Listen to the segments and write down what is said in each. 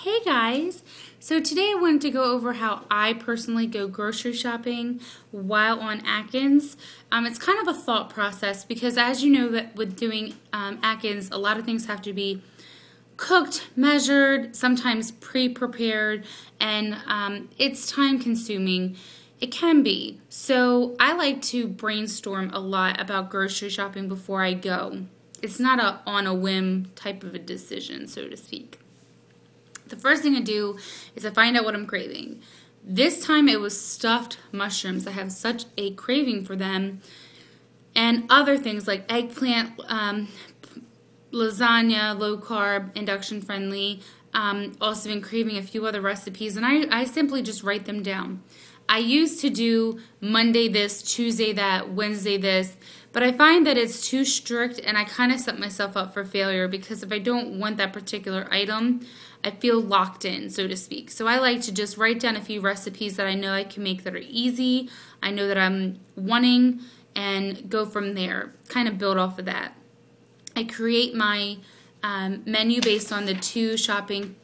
Hey guys! So today I wanted to go over how I personally go grocery shopping while on Atkins. It's kind of a thought process because as you know that with doing Atkins, a lot of things have to be cooked, measured, sometimes pre-prepared, and it's time consuming. It can be. So I like to brainstorm a lot about grocery shopping before I go. It's not on a whim type of a decision, so to speak. The first thing I do is I find out what I'm craving. This time it was stuffed mushrooms. I have such a craving for them. And other things like eggplant, lasagna, low carb, induction friendly. Also been craving a few other recipes, and I simply just write them down. I used to do Monday this, Tuesday that, Wednesday this, but I find that it's too strict and I kind of set myself up for failure because if I don't want that particular item, I feel locked in, so to speak. So I like to just write down a few recipes that I know I can make that are easy, I know that I'm wanting, and go from there, kind of build off of that. I create my menu based on the two shopping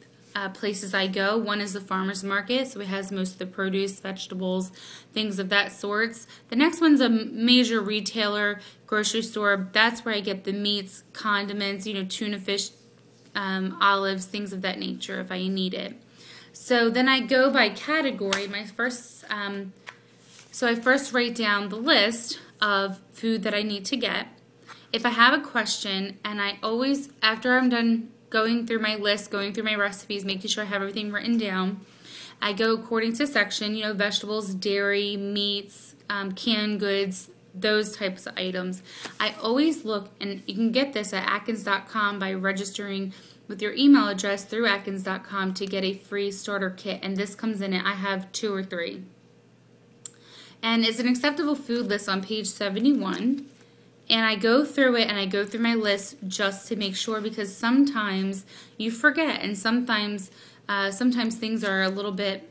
places I go. One is the farmer's market, so it has most of the produce, vegetables, things of that sorts. The next one's a major retailer, grocery store. That's where I get the meats, condiments, tuna, fish, olives, things of that nature if I need it. So then I go by category. So I first write down the list of food that I need to get. If I have a question, and I always, after I'm done going through my list, going through my recipes, making sure I have everything written down, I go according to section, vegetables, dairy, meats, canned goods, those types of items. I always look, and you can get this at Atkins.com by registering with your email address through Atkins.com to get a free starter kit, and this comes in it. I have 2 or 3. And it's an acceptable food list on page 71. And I go through it and I go through my list just to make sure, because sometimes you forget, and sometimes things are a little bit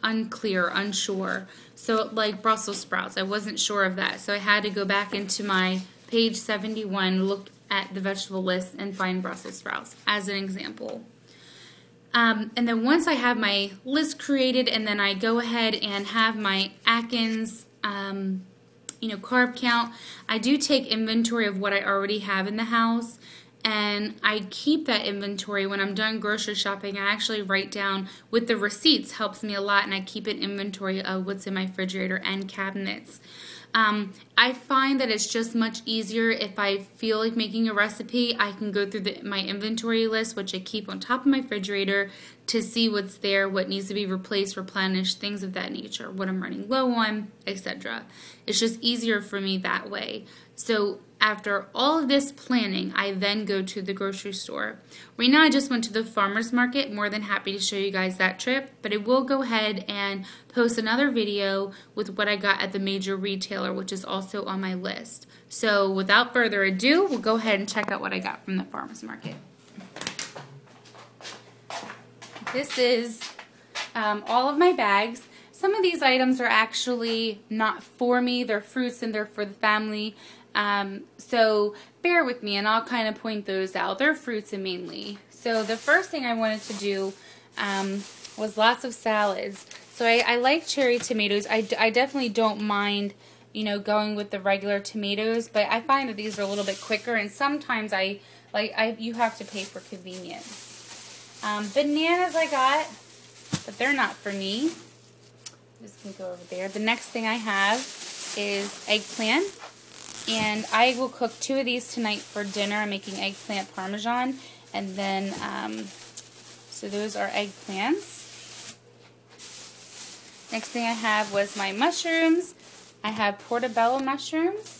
unclear, unsure. So like Brussels sprouts, I wasn't sure of that. So I had to go back into my page 71, look at the vegetable list, and find Brussels sprouts as an example. And then once I have my list created, and then I go ahead and have my Atkins carb count. I do take inventory of what I already have in the house, and I keep that inventory. When I'm done grocery shopping, I actually write down with the receipts, helps me a lot, and I keep an inventory of what's in my refrigerator and cabinets. I find that it's just much easier if I feel like making a recipe. I can go through my inventory list, which I keep on top of my refrigerator, to see what's there, what needs to be replaced, replenished, things of that nature, what I'm running low on, etc. It's just easier for me that way. So after all of this planning, I then go to the grocery store. Right now I just went to the farmer's market. More than happy to show you guys that trip, but I will go ahead and post another video with what I got at the major retailer, which is also on my list. So without further ado, we'll go ahead and check out what I got from the farmer's market. This is all of my bags. Some of these items are actually not for me. They're fruits and they're for the family. So bear with me and I'll kind of point those out. They're fruits and mainly. So the first thing I wanted to do was lots of salads. So I like cherry tomatoes. I definitely don't mind, going with the regular tomatoes, but I find that these are a little bit quicker, and sometimes you have to pay for convenience. Bananas I got, but they're not for me. This can go over there. The next thing I have is eggplant, and I will cook 2 of these tonight for dinner. I'm making eggplant parmesan, and then so those are eggplants. Next thing I have was my mushrooms. I have portobello mushrooms.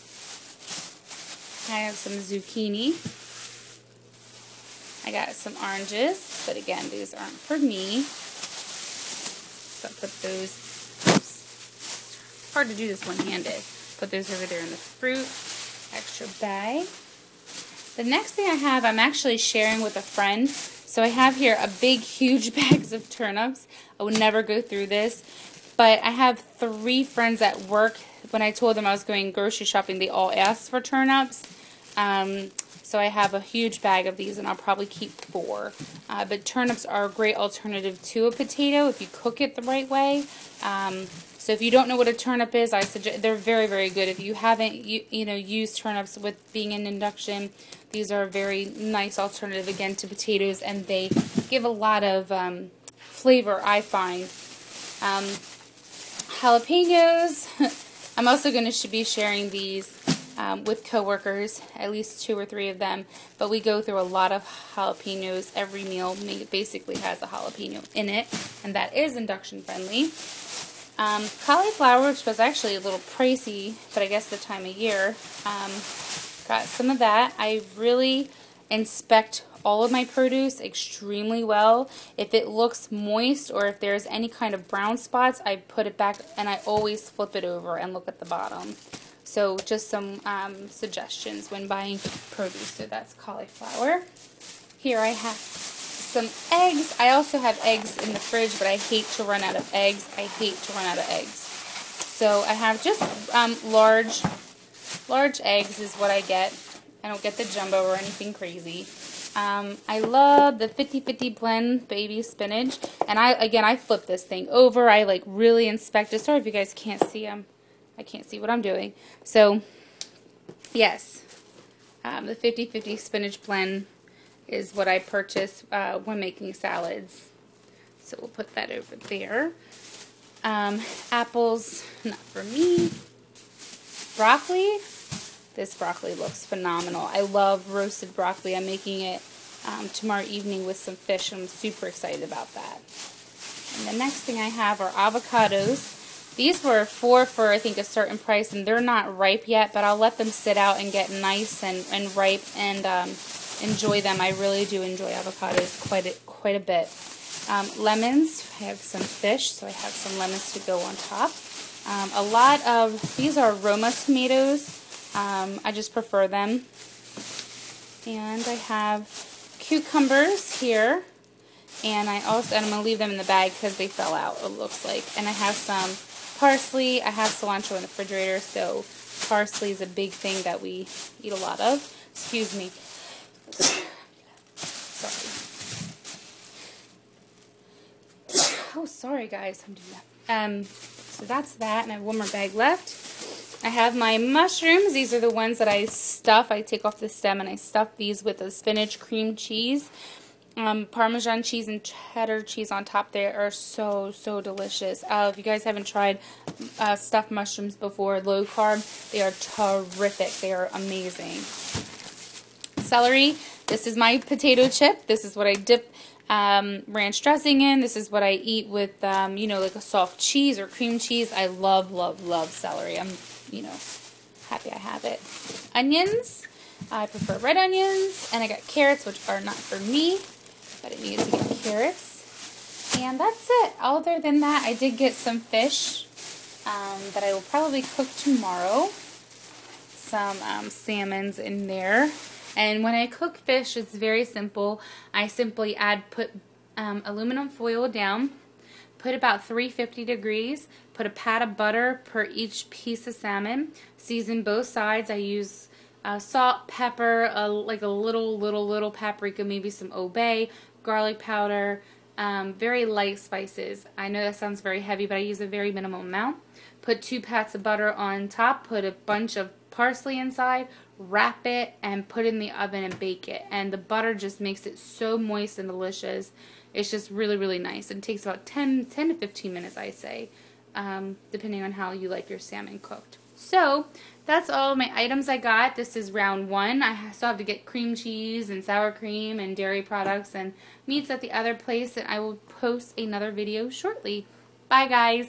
I have some zucchini. I got some oranges, but again, these aren't for me. So I'll put those, oops, hard to do this one-handed. Put those over there in the fruit, extra bag. The next thing I have, I'm actually sharing with a friend. So I have here a big, huge bags of turnips. I would never go through this, but I have 3 friends at work. When I told them I was going grocery shopping, they all asked for turnips. So I have a huge bag of these, and I'll probably keep 4. But turnips are a great alternative to a potato if you cook it the right way. So if you don't know what a turnip is, I suggest they're very, very good. If you haven't used turnips with being in induction, these are a very nice alternative again to potatoes, and they give a lot of flavor, I find. Jalapenos. I'm also going to be sharing these with coworkers, at least 2 or 3 of them. But we go through a lot of jalapenos. Every meal basically has a jalapeno in it, and that is induction friendly. Cauliflower, which was actually a little pricey, but I guess the time of year. Got some of that. I really inspect all of my produce extremely well. If it looks moist or if there's any kind of brown spots, I put it back, and I always flip it over and look at the bottom. So just some suggestions when buying produce. So that's cauliflower. Here I have some eggs. I also have eggs in the fridge, but I hate to run out of eggs. I hate to run out of eggs. So I have just large eggs is what I get. I don't get the jumbo or anything crazy. I love the 50-50 blend baby spinach. And I flip this thing over. I like really inspect it. Sorry if you guys can't see them. I can't see what I'm doing. So, yes, the 50-50 spinach blend is what I purchase when making salads. So we'll put that over there. Apples, not for me. Broccoli. This broccoli looks phenomenal. I love roasted broccoli. I'm making it tomorrow evening with some fish, and I'm super excited about that. And the next thing I have are avocados. These were 4 for, I think, a certain price, and they're not ripe yet, but I'll let them sit out and get nice and ripe and enjoy them. I really do enjoy avocados quite a bit. Lemons. I have some fish, so I have some lemons to go on top. A lot of, these are Roma tomatoes. I just prefer them. And I have cucumbers here. And I'm going to leave them in the bag because they fell out, it looks like. And I have some parsley. I have cilantro in the refrigerator, so parsley is a big thing that we eat a lot of. Excuse me. Sorry. Oh, sorry guys. I'm doing that. So that's that, and I have one more bag left. I have my mushrooms. These are the ones that I stuff. I take off the stem and I stuff these with a spinach cream cheese. Parmesan cheese and cheddar cheese on top. They are so delicious. If you guys haven't tried stuffed mushrooms before, low carb, they are terrific. They are amazing. Celery. This is my potato chip. This is what I dip ranch dressing in. This is what I eat with, like a soft cheese or cream cheese. I love celery. I'm, happy I have it. Onions. I prefer red onions. And I got carrots, which are not for me, but I needed to get carrots. And that's it. Other than that, I did get some fish that I will probably cook tomorrow. Some salmons in there. And when I cook fish, it's very simple. I simply put aluminum foil down, put about 350 degrees, put a pat of butter per each piece of salmon, season both sides. I use salt, pepper, like a little paprika, maybe some Old Bay, garlic powder, very light spices. I know that sounds very heavy, but I use a very minimal amount. Put 2 pats of butter on top, put a bunch of parsley inside, wrap it, and put it in the oven and bake it. And the butter just makes it so moist and delicious. It's just really nice. It takes about 10 to 15 minutes, I say, depending on how you like your salmon cooked. So that's all my items I got. This is round 1. I still have to get cream cheese and sour cream and dairy products and meats at the other place, and I will post another video shortly. Bye, guys.